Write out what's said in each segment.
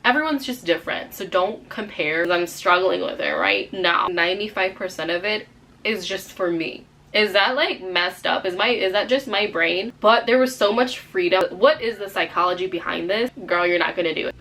everyone's just different, so don't compare. I'm struggling with it right now. 95% of it is just for me. Is that like messed up? Is that just my brain? But there was so much freedom. What is the psychology behind this? Girl, you're not gonna do it.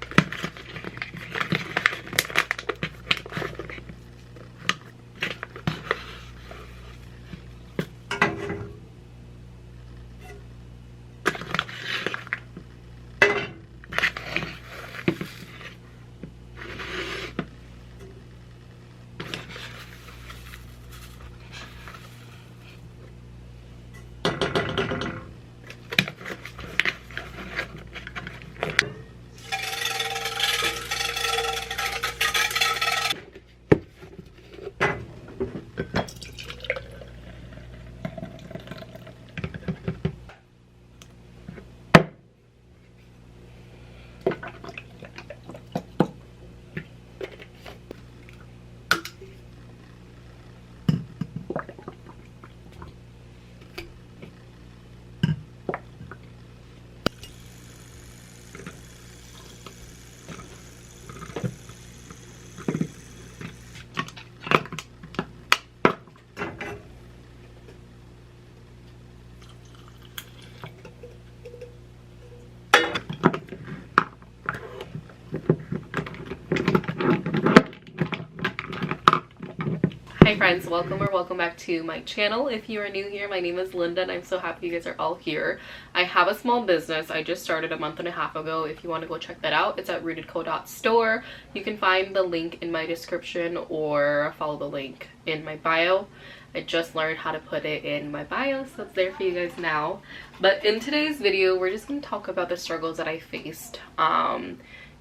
Hi friends, welcome back to my channel. If you are new here, my name is Linda and I'm so happy you guys are all here. I have a small business I just started a month and a half ago. If you want to go check that out, it's at rootedco.store. You can find the link in my description or follow the link in my bio. I just learned how to put it in my bio, so it's there for you guys now. But in today's video, we're just going to talk about the struggles that I faced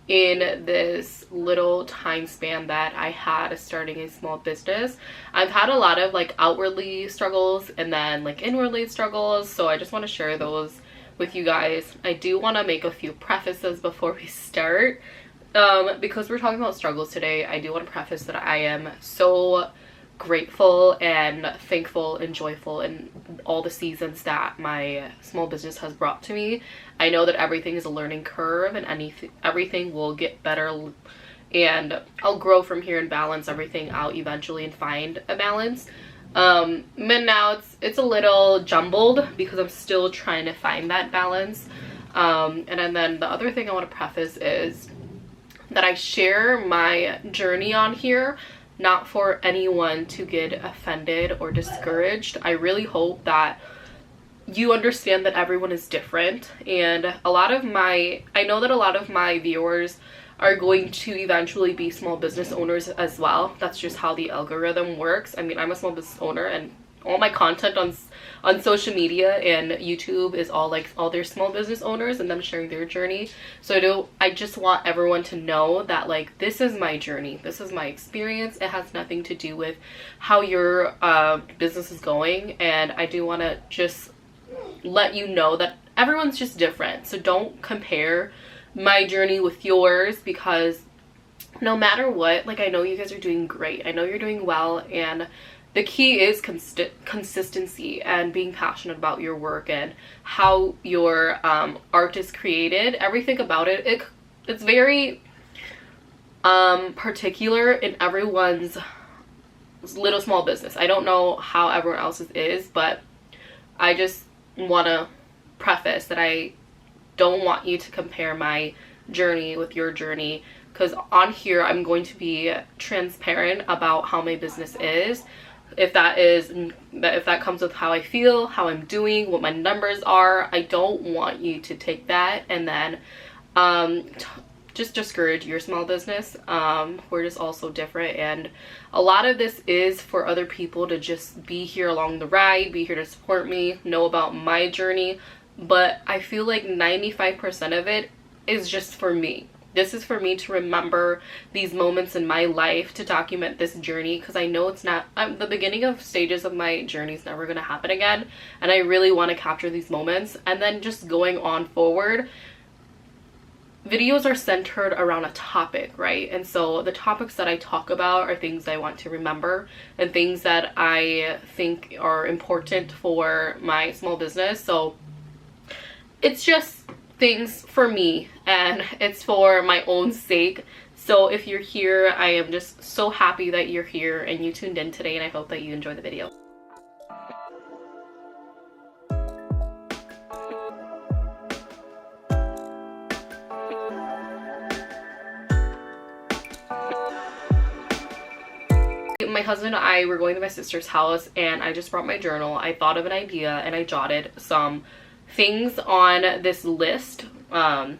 in this little time span that I had starting a small business. I've had a lot of like outwardly struggles and then like inwardly struggles, so I just want to share those with you guys. I do want to make a few prefaces before we start. Because we're talking about struggles today, I do want to preface that I am so grateful and thankful and joyful in all the seasons that my small business has brought to me. I know that everything is a learning curve and everything will get better, and I'll grow from here and balance everything out eventually and find a balance. But now it's a little jumbled because I'm still trying to find that balance. And then the other thing I want to preface is that I share my journey on here not for anyone to get offended or discouraged. I really hope that you understand that everyone is different, and I know that a lot of my viewers are going to eventually be small business owners as well. That's just how the algorithm works. I mean, I'm a small business owner and all my content on social media and YouTube is all their small business owners and them sharing their journey. So I just want everyone to know that like this is my journey, this is my experience. It has nothing to do with how your business is going, and I do want to just let you know that everyone's just different. So don't compare my journey with yours, because no matter what, like I know you guys are doing great. I know you're doing well, and the key is consistency and being passionate about your work and how your art is created. Everything about it's very particular in everyone's little small business. I don't know how everyone else's is, but I just want to preface that I don't want you to compare my journey with your journey, because on here I'm going to be transparent about how my business is. If that comes with how I feel, how I'm doing, what my numbers are, I don't want you to take that and then just discourage your small business. We're just all so different, and a lot of this is for other people to just be here along the ride, be here to support me, know about my journey. But I feel like 95% of it is just for me. This is for me to remember these moments in my life, to document this journey, because I know it's not, the beginning of stages of my journey is never going to happen again, and I really want to capture these moments. And then just going on forward, videos are centered around a topic, right? And so the topics that I talk about are things I want to remember and things that I think are important for my small business. So it's just things for me, and it's for my own sake. So if you're here, I am just so happy that you're here and you tuned in today, and I hope that you enjoy the video. My husband and I were going to my sister's house, and I just brought my journal. I thought of an idea and I jotted some things on this list. And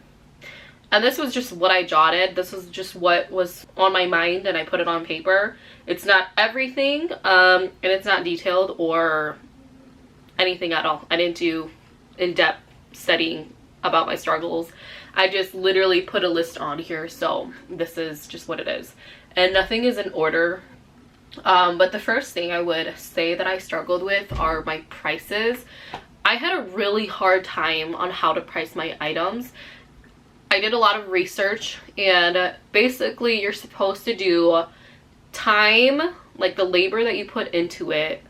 this was just what I jotted. This was just what was on my mind, and I put it on paper. It's not everything, and it's not detailed or anything at all. I didn't do in-depth studying about my struggles. I just literally put a list on here, so this is just what it is. And nothing is in order. But the first thing I would say that I struggled with are my prices. I had a really hard time on how to price my items. I did a lot of research, and basically you're supposed to do time, like the labor that you put into it,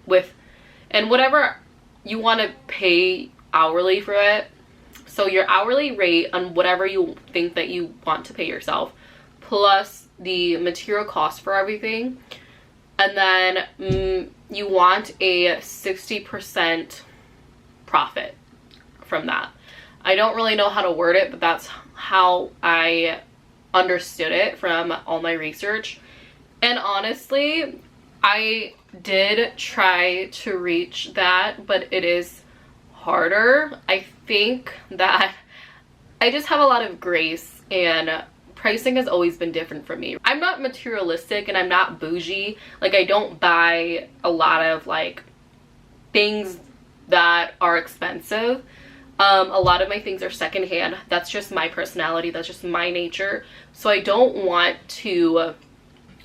and whatever you want to pay hourly for it. So your hourly rate on whatever you think that you want to pay yourself, plus the material cost for everything. And then you want a 60% profit from that. I don't really know how to word it, but that's how I understood it from all my research. And honestly, I did try to reach that, but it is harder. I think that I just have a lot of grace, and pricing has always been different for me. I'm not materialistic and I'm not bougie. Like, I don't buy a lot of like things that are expensive. A lot of my things are secondhand. That's just my personality. That's just my nature. So I don't want to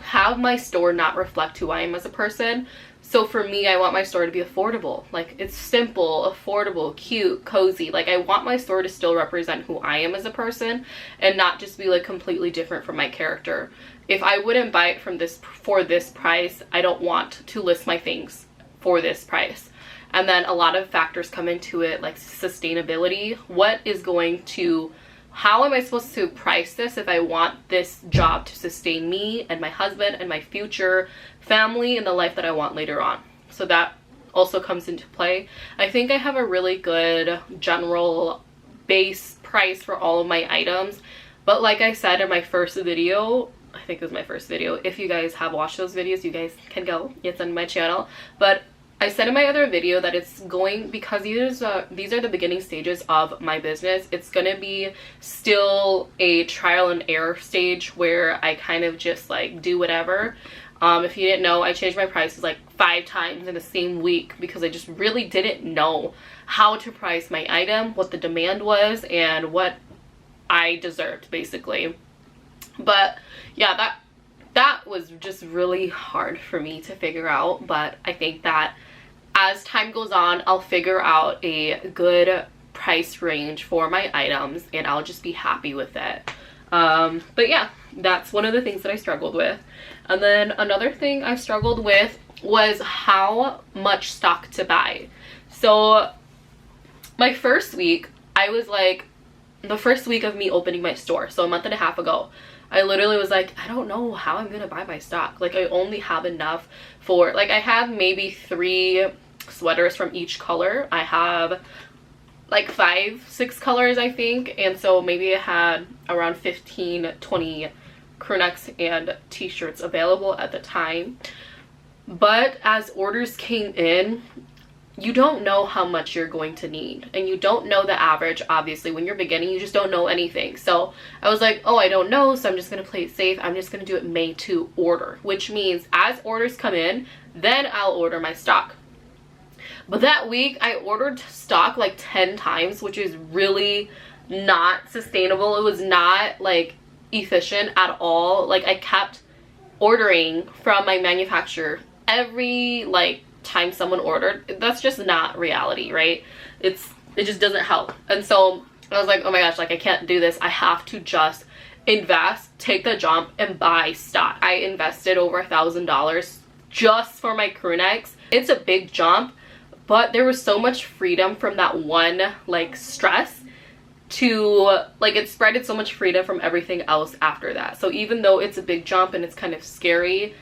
have my store not reflect who I am as a person. So for me, I want my store to be affordable. Like, it's simple, affordable, cute, cozy. Like, I want my store to still represent who I am as a person and not just be like completely different from my character. If I wouldn't buy it for this price, I don't want to list my things for this price. And then a lot of factors come into it, like sustainability. How am I supposed to price this if I want this job to sustain me and my husband and my future family and the life that I want later on? So that also comes into play. I think I have a really good general base price for all of my items. But like I said in my first video, I think it was my first video. If you guys have watched those videos, you guys can go. It's on my channel. But I said in my other video that it's going, because these are the beginning stages of my business, it's gonna be still a trial and error stage where I kind of just like do whatever. If you didn't know, I changed my prices like 5 times in the same week because I just really didn't know how to price my item, what the demand was, and what I deserved, basically. But yeah, that was just really hard for me to figure out. But I think that as time goes on, I'll figure out a good price range for my items, and I'll just be happy with it. But yeah, that's one of the things that I struggled with. And then another thing I struggled with was how much stock to buy. So my first week, I was like, the first week of me opening my store, so a month and a half ago, I literally was like, I don't know how I'm gonna buy my stock. Like, I only have enough for, like, I have maybe 3 sweaters from each color. I have like 5-6 colors, I think, and so maybe I had around 15-20 crew necks and t-shirts available at the time. But as orders came in, you don't know how much you're going to need, and you don't know the average. Obviously, when you're beginning, you just don't know anything. So I was like, oh, I don't know, so I'm just gonna play it safe. I'm just gonna do it made to order, which means as orders come in, then I'll order my stock. But that week I ordered stock like 10 times, which is really not sustainable. It was not like efficient at all. Like, I kept ordering from my manufacturer every like time someone ordered. That's just not reality, right? It just doesn't help. And so I was like, oh my gosh, like, I can't do this. I have to just invest, take the jump, and buy stock. I invested over $1,000 just for my crew necks. It's a big jump, but there was so much freedom from that one like stress to like, it spreaded so much freedom from everything else after that. So even though it's a big jump and it's kind of scary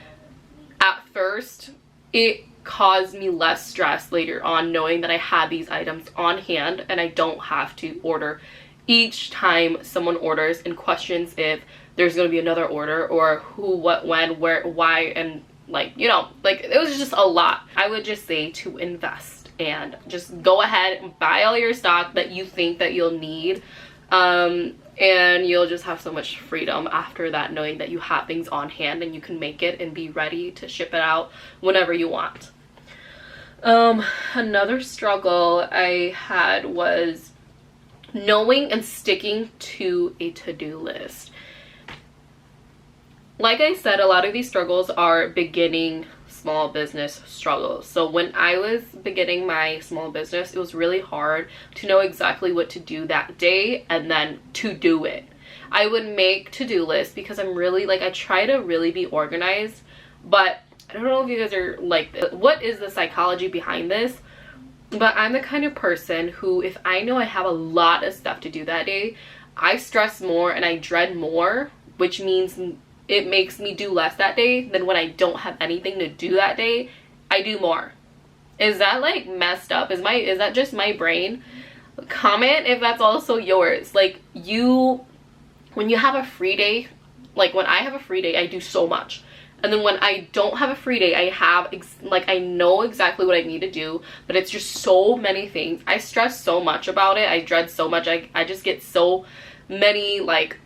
at first, it caused me less stress later on, knowing that I had these items on hand and I don't have to order each time someone orders and questions if there's going to be another order, or who, what, when, where, why, and like, you know, like, it was just a lot. I would just say to invest and just go ahead and buy all your stock that you think that you'll need, and you'll just have so much freedom after that, knowing that you have things on hand and you can make it and be ready to ship it out whenever you want. Another struggle I had was knowing and sticking to a to-do list. Like I said, a lot of these struggles are beginning small business struggles. So when I was beginning my small business, it was really hard to know exactly what to do that day and then to do it. I would make to-do lists because I'm really like, I try to really be organized, but I don't know if you guys are like, what is the psychology behind this? But I'm the kind of person who, if I know I have a lot of stuff to do that day, I stress more and I dread more, which means it makes me do less that day than when I don't have anything to do that day. I do more. Is that like messed up? Is that just my brain? Comment if that's also yours. Like, when you have a free day, like when I have a free day, I do so much. And then when I don't have a free day, I know exactly what I need to do, but it's just so many things. I stress so much about it. I dread so much. I just get so many, like,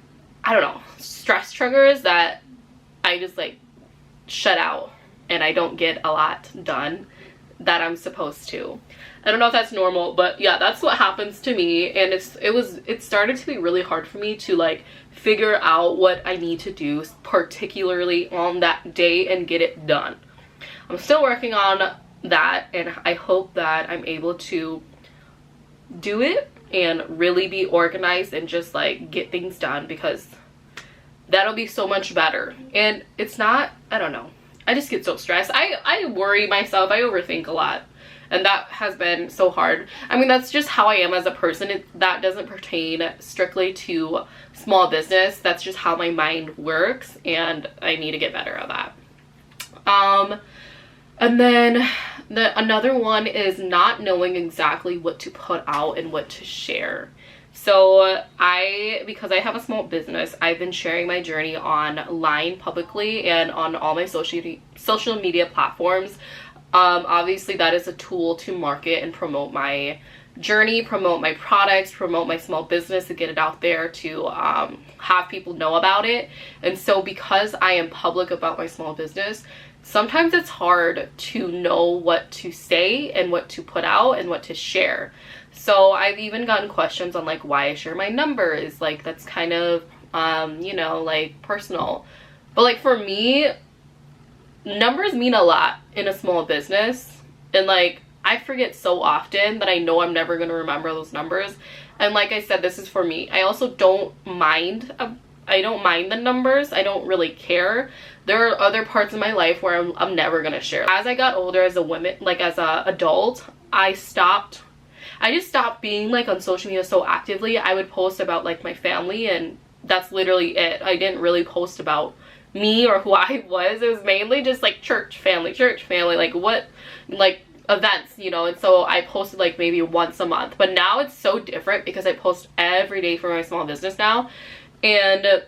I don't know, stress triggers that I just like shut out and I don't get a lot done that I'm supposed to. I don't know if that's normal, but yeah, that's what happens to me. And it started to be really hard for me to like figure out what I need to do, particularly on that day, and get it done. I'm still working on that, and I hope that I'm able to do it and really be organized and just like get things done, because that'll be so much better. And it's not, I don't know, I just get so stressed. I worry myself. I overthink a lot, and that has been so hard. I mean, that's just how I am as a person. That doesn't pertain strictly to small business. That's just how my mind works, and I need to get better at that. And then another one is not knowing exactly what to put out and what to share. So because I have a small business, I've been sharing my journey online publicly and on all my social media platforms. Obviously that is a tool to market and promote my journey, promote my products, promote my small business, to get it out there, to have people know about it. And so because I am public about my small business, sometimes it's hard to know what to say and what to put out and what to share. So I've even gotten questions on like why I share my numbers. Like, that's kind of you know, like personal. But like for me, numbers mean a lot in a small business, and like I forget so often that I know I'm never going to remember those numbers. And like I said, this is for me. I also don't mind the numbers. I don't really care. There are other parts of my life where I'm never going to share. As I got older, as a adult, I just stopped being like on social media so actively. I would post about like my family, and that's literally it. I didn't really post about me or who I was. It was mainly just like church family, like events, you know. And so I posted like maybe once a month. But now it's so different because I post every day for my small business now. And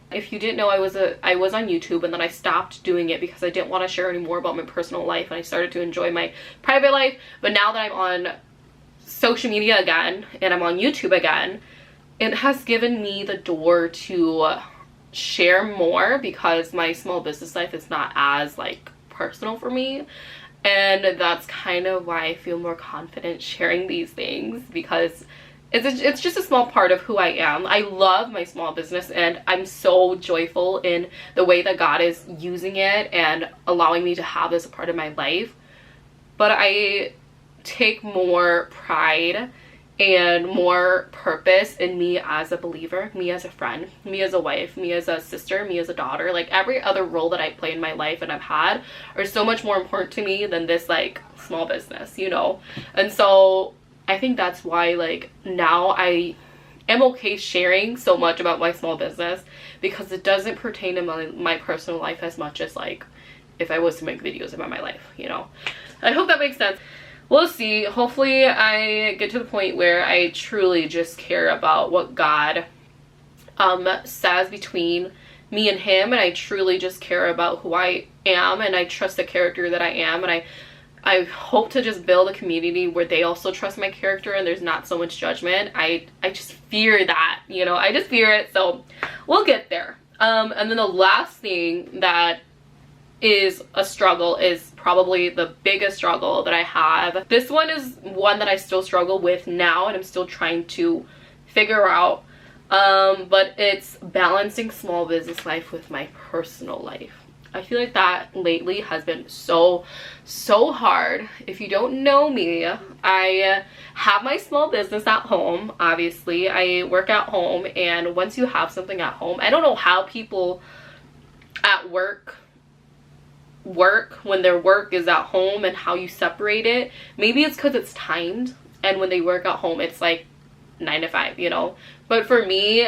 if you didn't know, I was on YouTube, and then I stopped doing it because I didn't want to share any more about my personal life, and I started to enjoy my private life. But now that I'm on social media again and I'm on YouTube again, it has given me the door to share more, because my small business life is not as like personal for me. And that's kind of why I feel more confident sharing these things, because it's just a small part of who I am. I love my small business, and I'm so joyful in the way that God is using it and allowing me to have this a part of my life. But I take more pride and more purpose in me as a believer, me as a friend, me as a wife, me as a sister, me as a daughter. Like, every other role that I play in my life and I've had are so much more important to me than this like small business, you know. And so I think that's why like now I am okay sharing so much about my small business because it doesn't pertain to my personal life as much as like if I was to make videos about my life, you know. I hope that makes sense. We'll see. Hopefully I get to the point where I truly just care about what God says between me and him, and I truly just care about who I am, and I trust the character that I am, and I hope to just build a community where they also trust my character and there's not so much judgment. I just fear that, you know, I just fear it. So we'll get there. And then the last thing that is a struggle is probably the biggest struggle that I have. This one is one that I still struggle with now and I'm still trying to figure out. But it's balancing small business life with my personal life. I feel like that lately has been so hard. If you don't know me, I have my small business at home. Obviously, I work at home, and once you have something at home, I don't know how people at work when their work is at home and how you separate it. Maybe it's because it's timed, and when they work at home, it's like 9 to 5, you know. But for me,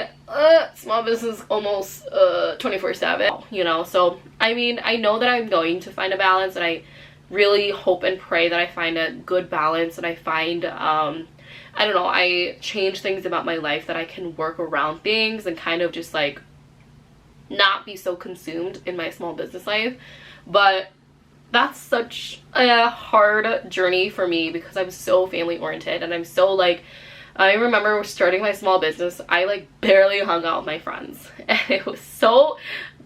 small business almost 24/7, you know. So I mean, I know that I'm going to find a balance, and I really hope and pray that I find a good balance, and I find I don't know, I change things about my life that I can work around things and kind of just like not be so consumed in my small business life. But that's such a hard journey for me because I'm so family oriented, and I'm so like, I remember starting my small business, I like barely hung out with my friends, and it was so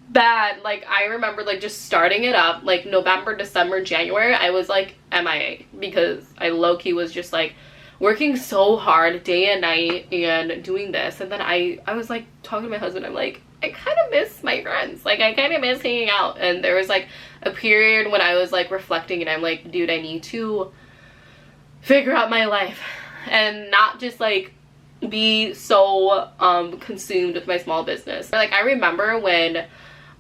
bad. Like I remember like just starting it up like November, December, January, I was like MIA because I low-key was just like working so hard day and night and doing this. And then I was like talking to my husband, I'm like, I kind of miss my friends, like I kind of miss hanging out. And there was like a period when I was like reflecting, and I'm like, dude, I need to figure out my life and not just like be so consumed with my small business. Like I remember when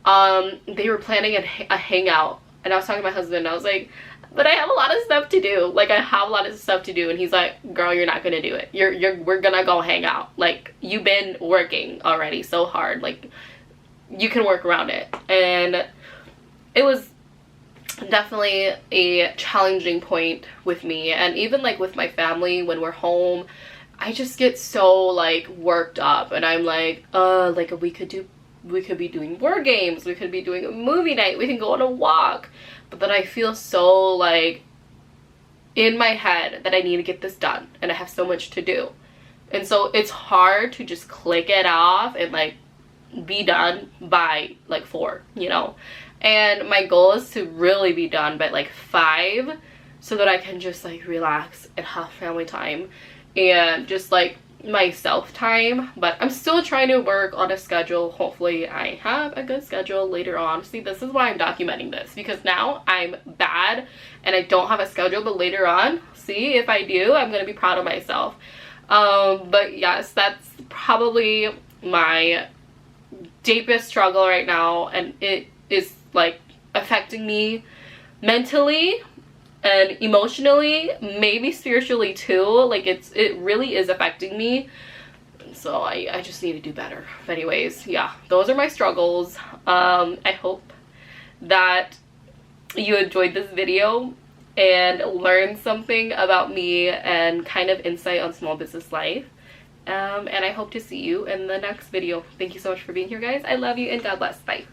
they were planning a hangout, and I was talking to my husband, and I was like, but I have a lot of stuff to do. Like I have a lot of stuff to do. And he's like, girl, you're not gonna do it. We're gonna go hang out. Like you've been working already so hard. Like you can work around it. And it was definitely a challenging point with me, and even like with my family when we're home, I just get so like worked up, and I'm like we could be doing board games, we could be doing a movie night, we can go on a walk, but then I feel so like in my head that I need to get this done, and I have so much to do, and so it's hard to just click it off and like be done by like 4, you know. And my goal is to really be done by like 5 so that I can just like relax and have family time and just like myself time. But I'm still trying to work on a schedule. Hopefully I have a good schedule later on. See, this is why I'm documenting this, because now I'm bad and I don't have a schedule, but later on, see, if I do, I'm gonna be proud of myself. But yes, that's probably my deepest struggle right now, and it is like affecting me mentally and emotionally, maybe spiritually too. Like it really is affecting me, so I just need to do better. But anyways, yeah, those are my struggles. I hope that you enjoyed this video and learned something about me and kind of insight on small business life. And I hope to see you in the next video. Thank you so much for being here, guys. I love you, and God bless. Bye.